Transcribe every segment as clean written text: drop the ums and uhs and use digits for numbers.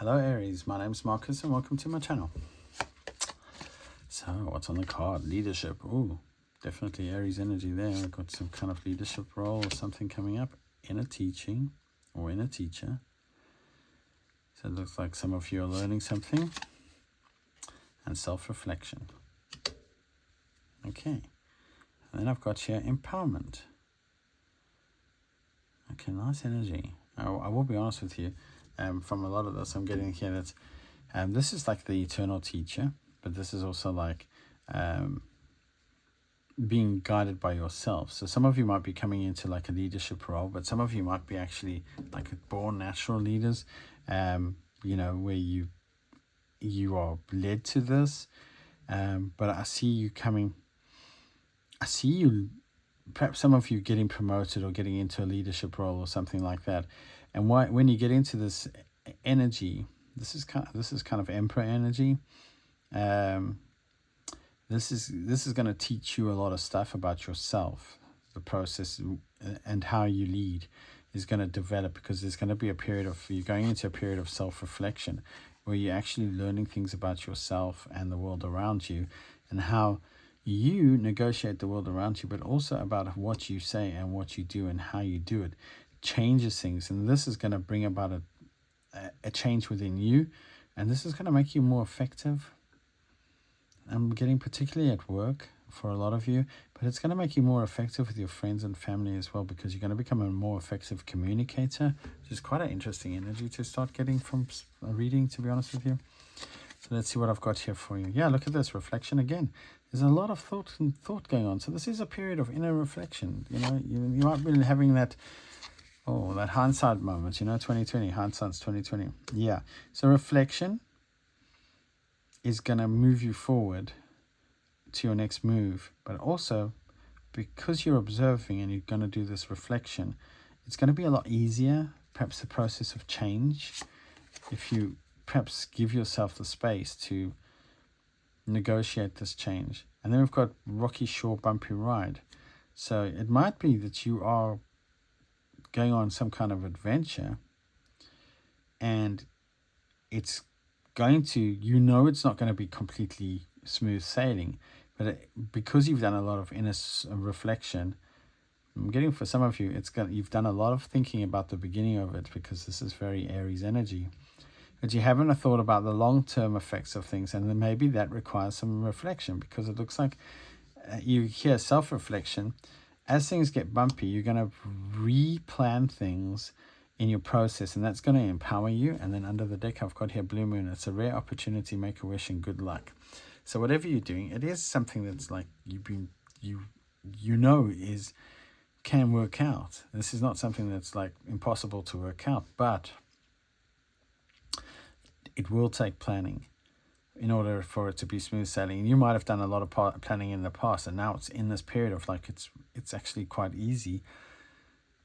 Hello Aries, my name's Marcus and welcome to my channel. So what's on the card? Leadership. Ooh, definitely Aries energy there. I've got some kind of leadership role or something coming up in a teaching or in a teacher. So it looks like some of you are learning something. And self-reflection. Okay. And then I've got here empowerment. Okay, nice energy. I will be honest with you. From a lot of this, I'm getting here that this is like the eternal teacher, but this is also like being guided by yourself. So some of you might be coming into like a leadership role, but some of you might be actually like born natural leaders, you know, where you are led to this. But I see you coming, I see you, perhaps some of you getting promoted or getting into a leadership role or something like that. And when you get into this energy, this is kind of Emperor energy. This is going to teach you a lot of stuff about yourself. The process and how you lead is going to develop, because there's going to be a period of, you're going into a period of self-reflection where you're actually learning things about yourself and the world around you, and how you negotiate the world around you, but also about what you say and what you do and how you do it changes things. And this is going to bring about a change within you, and this is going to make you more effective. I'm getting particularly at work for a lot of you, but it's going to make you more effective with your friends and family as well, because you're going to become a more effective communicator, which is quite an interesting energy to start getting from a reading, to be honest with you. So let's see what I've got here for you. Yeah, look at this reflection again. There's a lot of thought going on. So this is a period of inner reflection. You know, you might be having that, that hindsight moment, you know, 2020, hindsight's 2020. Yeah, so reflection is going to move you forward to your next move, but also because you're observing and you're going to do this reflection, it's going to be a lot easier, perhaps the process of change, if you perhaps give yourself the space to negotiate this change. And then we've got rocky shore, bumpy ride. So it might be that you are going on some kind of adventure, and it's going to, you know, it's not going to be completely smooth sailing, but because you've done a lot of inner reflection, I'm getting for some of you, you've done a lot of thinking about the beginning of it, because this is very Aries energy, but you haven't thought about the long-term effects of things, and then maybe that requires some reflection, because it looks like you hear self-reflection. As things get bumpy, you're going to replan things in your process, and that's going to empower you. And then under the deck, I've got here Blue Moon. It's a rare opportunity, make a wish, and good luck. So whatever you're doing, it is something that's like can work out. This is not something that's like impossible to work out, but it will take planning in order for it to be smooth sailing. And you might have done a lot of planning in the past, and now it's in this period of like it's actually quite easy.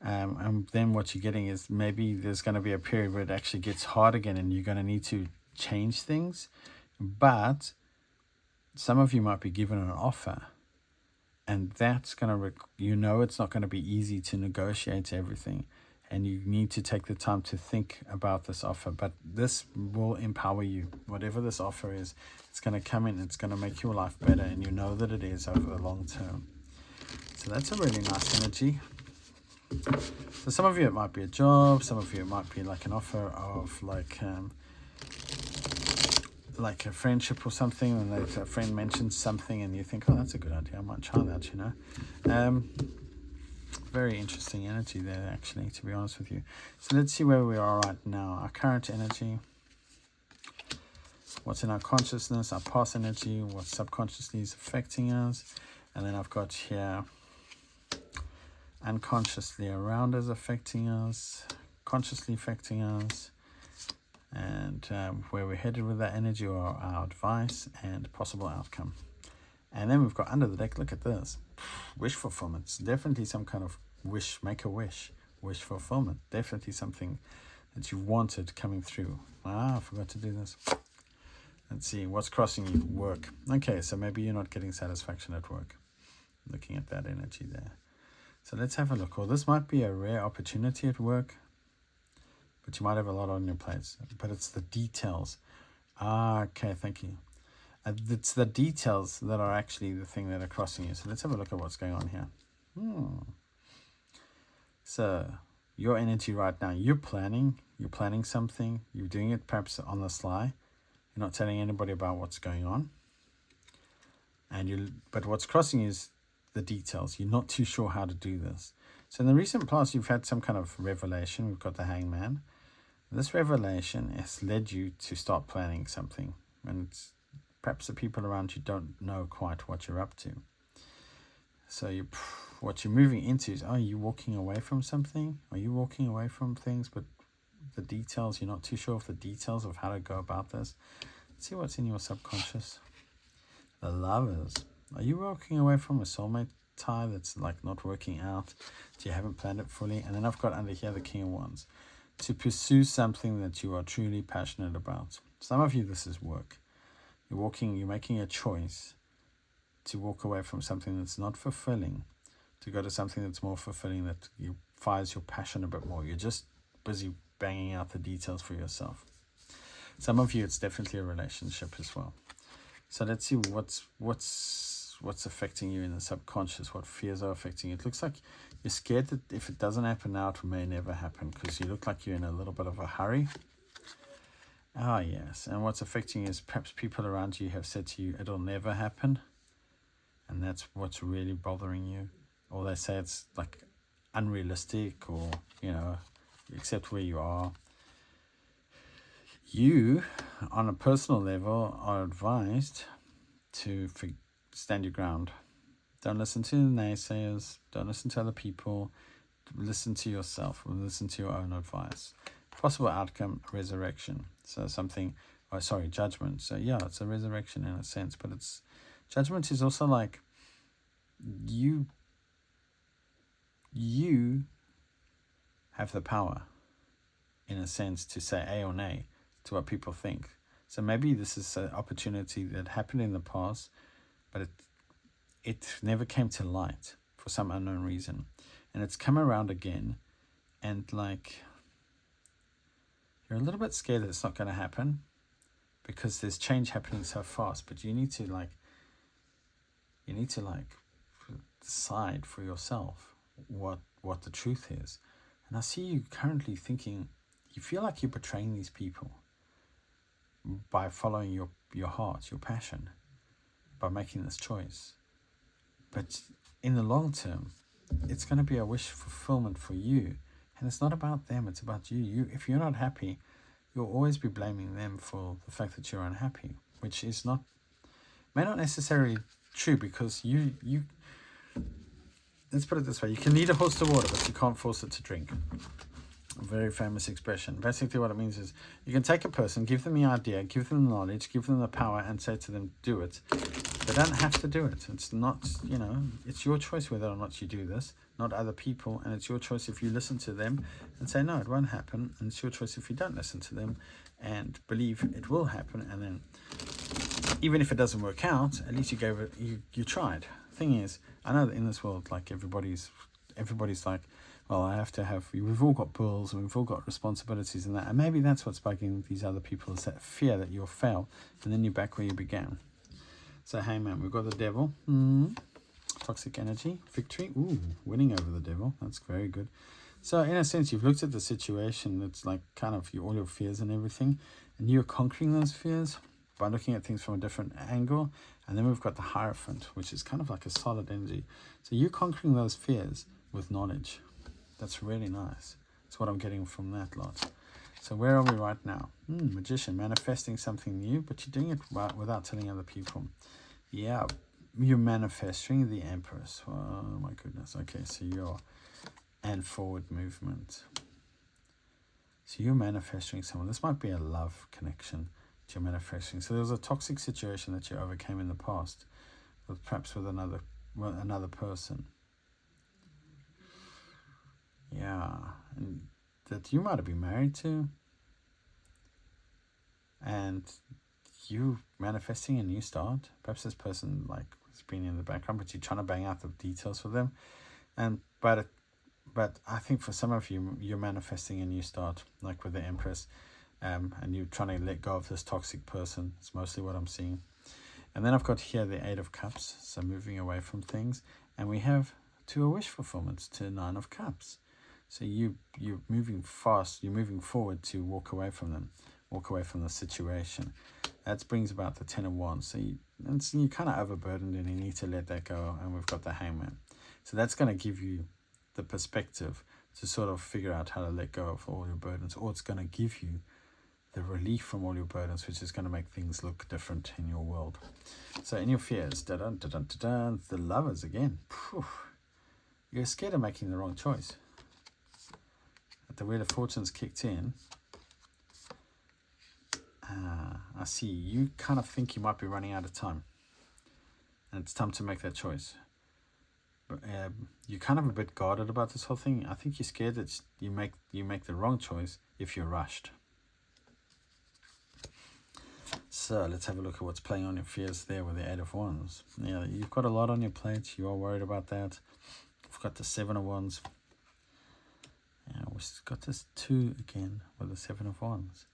And then what you're getting is maybe there's going to be a period where it actually gets hard again, and you're going to need to change things. But some of you might be given an offer, and that's going to, it's not going to be easy to negotiate everything, and you need to take the time to think about this offer. But this will empower you. Whatever this offer is, it's going to come in, it's going to make your life better, and you know that it is over the long term. So that's a really nice energy. So some of you, it might be a job, some of you, it might be like an offer of like a friendship or something, and a friend mentions something and you think, oh, that's a good idea, I might try that, you know. Very interesting energy there, actually, to be honest with you. So let's see where we are right now. Our current energy, what's in our consciousness, our past energy, what subconsciously is affecting us. And then I've got here unconsciously around us affecting us, consciously affecting us, and where we're headed with that energy, or our advice and possible outcome. And then we've got under the deck, look at this, wish fulfillment. It's definitely some kind of wish, make a wish, wish fulfillment. Definitely something that you wanted coming through. I forgot to do this. Let's see, what's crossing you? Work. Okay, so maybe you're not getting satisfaction at work. Looking at that energy there. So let's have a look. Well, this might be a rare opportunity at work, but you might have a lot on your plates. But it's the details. Ah, okay, thank you. It's the details that are actually the thing that are crossing you. So let's have a look at what's going on here. So your energy right now, you're planning something, you're doing it perhaps on the sly. You're not telling anybody about what's going on. But what's crossing is the details. You're not too sure how to do this. So in the recent past, you've had some kind of revelation. We've got the Hangman. This revelation has led you to start planning something. And it's, perhaps the people around you don't know quite what you're up to. So what you're moving into is, are you walking away from something? Are you walking away from things? But the details, you're not too sure of the details of how to go about this. Let's see what's in your subconscious. The Lovers. Are you walking away from a soulmate tie that's like not working out? So you haven't planned it fully. And then I've got under here the King of Wands. To pursue something that you are truly passionate about. Some of you, this is work. You're making a choice to walk away from something that's not fulfilling, to go to something that's more fulfilling, that fires your passion a bit more. You're just busy banging out the details for yourself. Some of you, it's definitely a relationship as well. So let's see what's affecting you in the subconscious, what fears are affecting you. It looks like you're scared that if it doesn't happen now, it may never happen, because you look like you're in a little bit of a hurry. Ah, yes. And what's affecting you is perhaps people around you have said to you, it'll never happen. And that's what's really bothering you. Or they say it's like unrealistic, or, accept where you are. You, on a personal level, are advised to stand your ground. Don't listen to the naysayers. Don't listen to other people. Listen to yourself. Listen to your own advice. Possible outcome, resurrection. So judgment. So yeah, it's a resurrection in a sense, but judgment is also like you have the power, in a sense, to say A or nay to what people think. So maybe this is an opportunity that happened in the past, but it never came to light for some unknown reason. And it's come around again, and like you're a little bit scared that it's not going to happen, because there's change happening so fast. But you need to decide for yourself what the truth is. And I see you currently thinking, you feel like you're betraying these people by following your heart, your passion, by making this choice. But in the long term, it's going to be a wish fulfillment for you. And it's not about them, it's about you. If you're not happy, you'll always be blaming them for the fact that you're unhappy, which may not necessarily true, because you let's put it this way, you can lead a horse to water, but you can't force it to drink. A very famous expression. Basically what it means is, you can take a person, give them the idea, give them the knowledge, give them the power, and say to them, do it. They don't have to do it. It's not, it's your choice whether or not you do this, not other people. And it's your choice if you listen to them and say, no, it won't happen. And it's your choice if you don't listen to them and believe it will happen. And then even if it doesn't work out, at least you gave it, you tried. Thing is, I know that in this world, like everybody's like, well, we've all got bills and we've all got responsibilities and that. And maybe that's what's bugging these other people, is that fear that you'll fail, and then you're back where you began. So, hey man, we've got the devil. Toxic energy. Victory. Ooh, winning over the devil. That's very good. So, in a sense, you've looked at the situation that's like kind of all your fears and everything, and you're conquering those fears by looking at things from a different angle. And then we've got the Hierophant, which is kind of like a solid energy. So you're conquering those fears with knowledge. That's really nice. That's what I'm getting from that lot. So where are we right now? Magician, manifesting something new, but you're doing it without telling other people. Yeah, you're manifesting the Empress. Oh my goodness. Okay, so and forward movement. So you're manifesting someone. This might be a love connection that you're manifesting. So there was a toxic situation that you overcame in the past, perhaps with another person. Yeah, and that you might have been married to, and you manifesting a new start. Perhaps this person like has been in the background, but you're trying to bang out the details for them, but But I think for some of you, you're manifesting a new start, like with the Empress, and you're trying to let go of this toxic person. It's mostly what I'm seeing. And then I've got here the Eight of Cups, so moving away from things. And we have to a wish fulfillment, to Nine of Cups. So you're moving fast, you're moving forward to walk away from them, walk away from the situation. That brings about the Ten of Wands. So you're kind of overburdened and you need to let that go. And we've got the Hangman. So that's going to give you the perspective to sort of figure out how to let go of all your burdens, or it's going to give you the relief from all your burdens, which is going to make things look different in your world. So in your fears, the Lovers again. You're scared of making the wrong choice. At the Wheel of Fortune's kicked in. I see. You kind of think you might be running out of time, and it's time to make that choice. But you're kind of a bit guarded about this whole thing. I think you're scared that you make the wrong choice if you're rushed. So let's have a look at what's playing on your fears there with the Eight of Wands. Yeah, you've got a lot on your plate. You are worried about that. We've got the Seven of Wands. Yeah, we've got this 2 again with the Seven of Wands.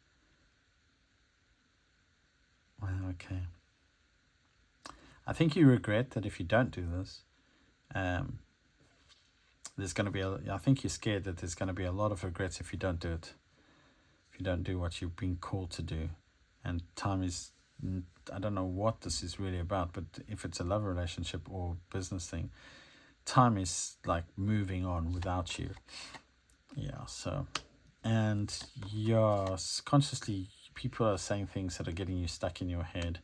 Wow, okay. I think you regret that if you don't do this, there's going to be I think you're scared that there's going to be a lot of regrets if you don't do it. If you don't do what you've been called to do. And time is, I don't know what this is really about, but if it's a love relationship or business thing, time is like moving on without you. Yeah, so, and you're consciously, people are saying things that are getting you stuck in your head,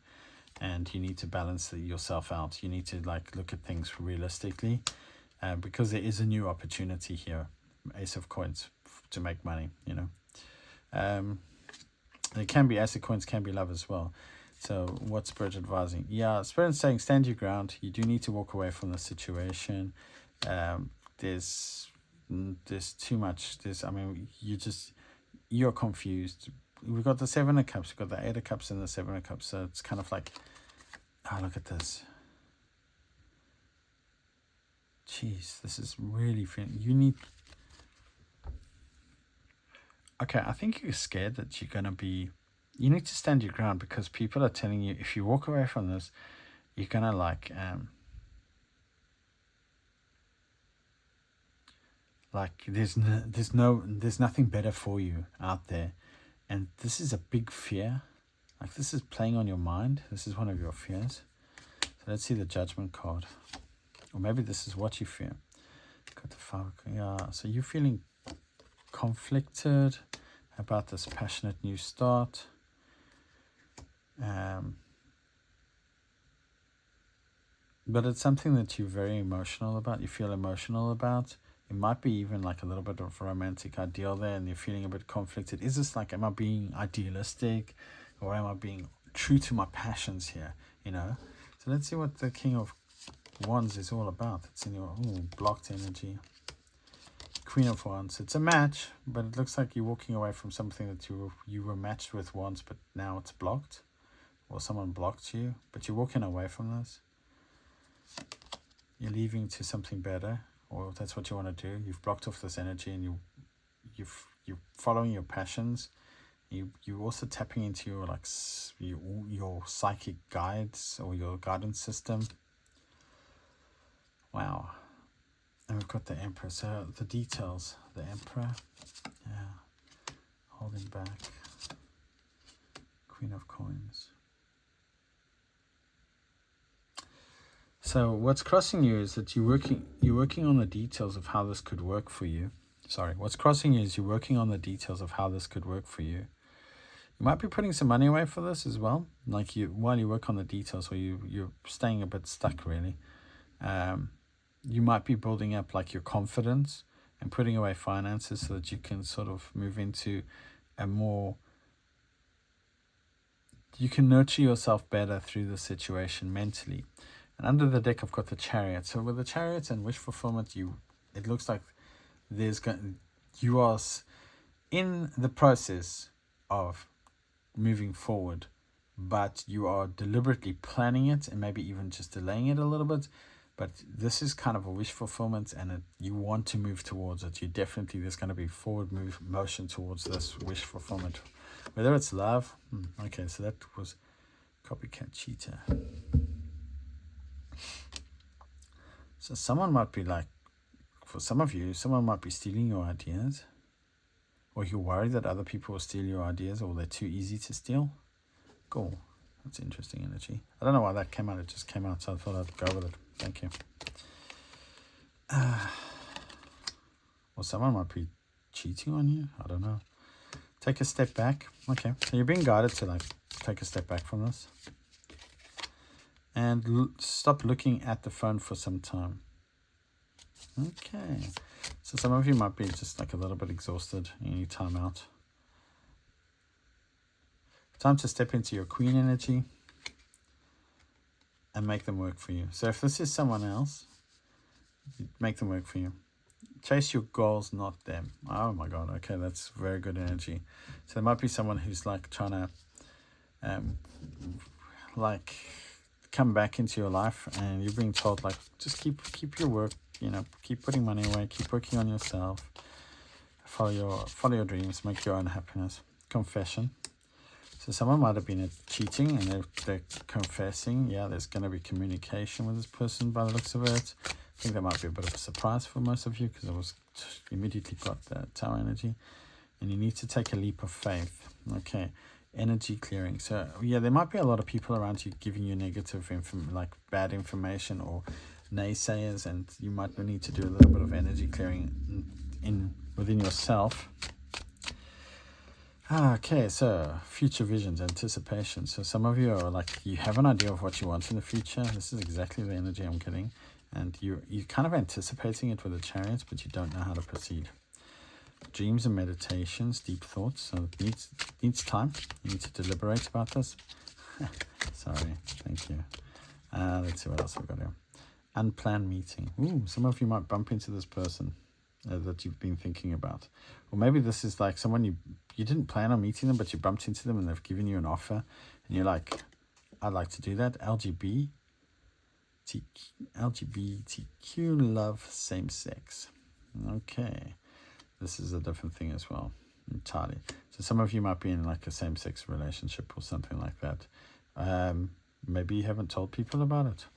and you need to balance yourself out. You need to like look at things realistically, because there is a new opportunity here, Ace of Coins, to make money, you know. It can be Ace of Coins, can be love as well. So what's Spirit advising? Yeah, Spirit's saying stand your ground. You do need to walk away from the situation. There's too much. You're confused. We've got the Seven of Cups, we've got the Eight of Cups and the Seven of Cups. So it's kind of like, look at this. Jeez, this is really you need. Okay, I think you're scared that you're going to be... You need to stand your ground, because people are telling you if you walk away from this, you're going to like there's nothing better for you out there. And this is a big fear. Like, this is playing on your mind. This is one of your fears. So let's see the Judgment card. Or maybe this is what you fear. Got the Five. Yeah, so you're feeling conflicted about this passionate new start. But it's something that you're very emotional about. You feel emotional about. It might be even like a little bit of a romantic ideal there, and you're feeling a bit conflicted. Is this like, am I being idealistic, or am I being true to my passions here? You know. So let's see what the King of Wands is all about. It's in your blocked energy. Queen of Wands. It's a match, but it looks like you're walking away from something that you were matched with once, but now it's blocked, or someone blocked you. But you're walking away from this. You're leaving to something better, or that's what you want to do. You've blocked off this energy, and you're following your passions. You're also tapping into your psychic guides, or your guidance system. Wow. And we've got the Emperor. So the details. The Emperor. Yeah. Holding back. Queen of Coins. So what's crossing you is that you're working on the details of how this could work for you. Sorry. What's crossing you is you're working on the details of how this could work for you. You might be putting some money away for this as well. Like while you work on the details, or you're staying a bit stuck really. You might be building up like your confidence and putting away finances so that you can sort of move into a more... You can nurture yourself better through the situation mentally. And under the deck, I've got the Chariot. So with the Chariot and wish fulfillment, it looks like you are in the process of moving forward, but you are deliberately planning it and maybe even just delaying it a little bit. But this is kind of a wish fulfillment, and you want to move towards it. You definitely, there's going to be forward motion towards this wish fulfillment. Whether it's love. Okay, so that was copycat cheater. So someone might be like, for some of you, someone might be stealing your ideas. Or you're worried that other people will steal your ideas, or they're too easy to steal. Cool. That's interesting energy. I don't know why that came out. It just came out, so I thought I'd go with it. Thank you. Or someone might be cheating on you. I don't know. Take a step back. Okay. So you're being guided to like take a step back from this. And stop looking at the phone for some time. Okay. So some of you might be just like a little bit exhausted. You need time out. Time to step into your queen energy and make them work for you. So if this is someone else, make them work for you. Chase your goals, not them. Oh my God. Okay, that's very good energy. So there might be someone who's like trying to like come back into your life, and you're being told like just keep your work, you know, keep putting money away, keep working on yourself, follow your dreams, make your own happiness. Confession. So someone might have been cheating, and they're confessing. Yeah, there's going to be communication with this person by the looks of it. I think that might be a bit of a surprise for most of you, because I was immediately got the Tower energy. And you need to take a leap of faith. Okay, energy clearing. So yeah, there might be a lot of people around you giving you negative like bad information or naysayers, and you might need to do a little bit of energy clearing within yourself. Okay, so future visions, anticipation. So some of you are like, you have an idea of what you want in the future. This is exactly the energy I'm getting. And you're kind of anticipating it with the Chariots, but you don't know how to proceed. Dreams and meditations, deep thoughts. So it needs time. You need to deliberate about this. Sorry, thank you. Let's see what else I've got here. Unplanned meeting. Ooh, some of you might bump into this person that you've been thinking about. Or maybe this is like someone you didn't plan on meeting them, but you bumped into them and they've given you an offer, and you're like, I'd like to do that. LGBTQ love same sex. Okay, this is a different thing as well entirely. So some of you might be in like a same-sex relationship or something like that. Maybe you haven't told people about it.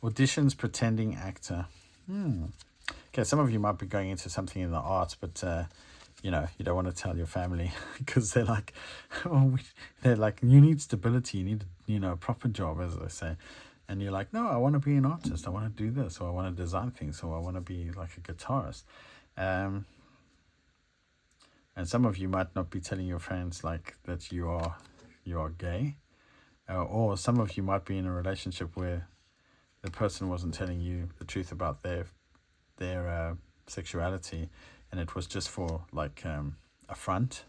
Auditions, pretending actor. Okay, some of you might be going into something in the arts, but you know, you don't want to tell your family because they're like, you need stability, you need, you know, a proper job, as they say. And you're like, no, I want to be an artist, I want to do this, or I want to design things, or I want to be like a guitarist. And some of you might not be telling your friends like that you are gay, or some of you might be in a relationship where the person wasn't telling you the truth about their sexuality, and it was just for like a front.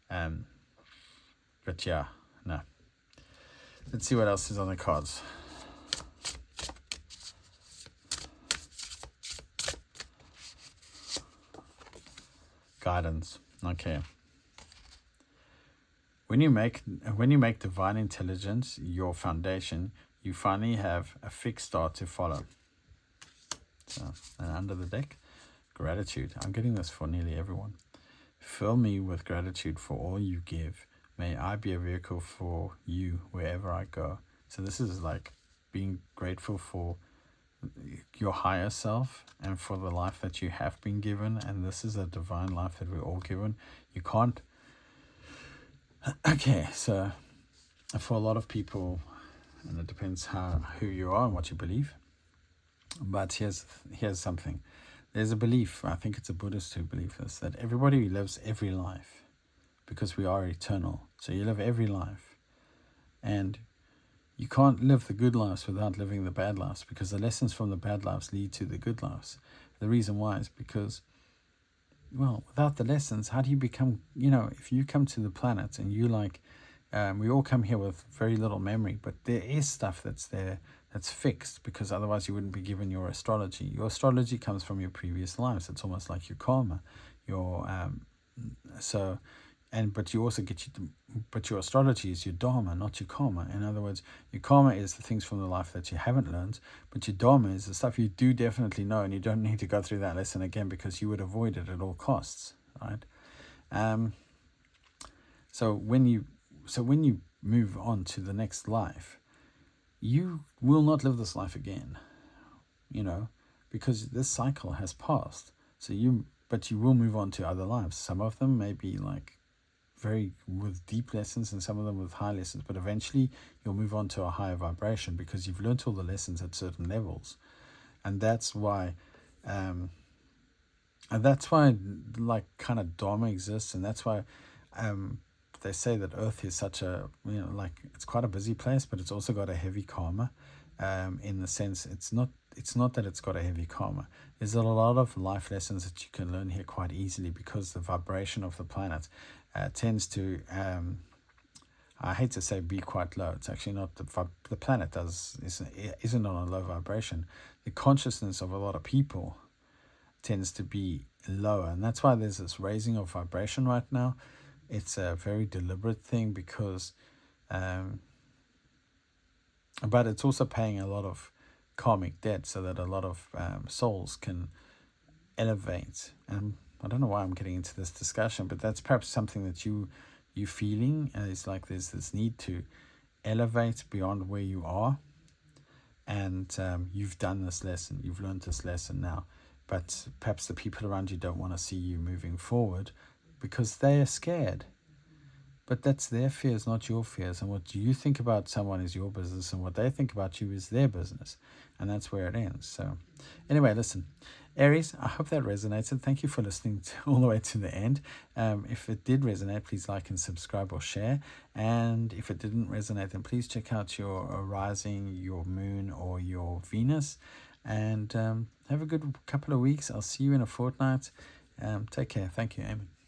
But yeah, no. Let's see what else is on the cards. Guidance. Okay. When you make divine intelligence your foundation, you finally have a fixed start to follow. So, and under the deck, gratitude. I'm getting this for nearly everyone. Fill me with gratitude for all you give. May I be a vehicle for you wherever I go. So this is like being grateful for your higher self and for the life that you have been given. And this is a divine life that we're all given. You can't. Okay, so for a lot of people, and it depends who you are and what you believe. But here's something. There's a belief, I think it's a Buddhist who believes this, that everybody lives every life because we are eternal. So you live every life. And you can't live the good lives without living the bad lives, because the lessons from the bad lives lead to the good lives. The reason why is because, well, without the lessons, how do you become, you know, if you come to the planet and you like, we all come here with very little memory, but there is stuff that's there that's fixed, because otherwise you wouldn't be given your astrology. Your astrology comes from your previous lives. It's almost like your karma. So but you also get but your astrology is your dharma, not your karma. In other words, your karma is the things from the life that you haven't learned, but your dharma is the stuff you do definitely know, and you don't need to go through that lesson again because you would avoid it at all costs, right? So when you move on to the next life, you will not live this life again, because this cycle has passed. But you will move on to other lives. Some of them may be like very with deep lessons, and some of them with high lessons, but eventually you'll move on to a higher vibration because you've learned all the lessons at certain levels. And that's why like kind of dharma exists, and that's why they say that Earth is such a, like, it's quite a busy place, but it's also got a heavy karma. In the sense, it's not that it's got a heavy karma. There's a lot of life lessons that you can learn here quite easily because the vibration of the planet tends to, I hate to say, be quite low. It's actually not. The planet isn't on a low vibration. The consciousness of a lot of people tends to be lower, and that's why there's this raising of vibration right now. It's a very deliberate thing because but it's also paying a lot of karmic debt so that a lot of souls can elevate. And I don't know why I'm getting into this discussion, but that's perhaps something that you feeling is like there's this need to elevate beyond where you are. And you've done this lesson, you've learned this lesson now, but perhaps the people around you don't want to see you moving forward because they are scared. But that's their fears, not your fears. And what you think about someone is your business, and what they think about you is their business. And that's where it ends. So anyway, listen, Aries, I hope that resonated. Thank you for listening all the way to the end. If it did resonate, please like and subscribe or share. And if it didn't resonate, then please check out your rising, your moon, or your Venus. And have a good couple of weeks. I'll see you in a fortnight. Take care. Thank you, Amy.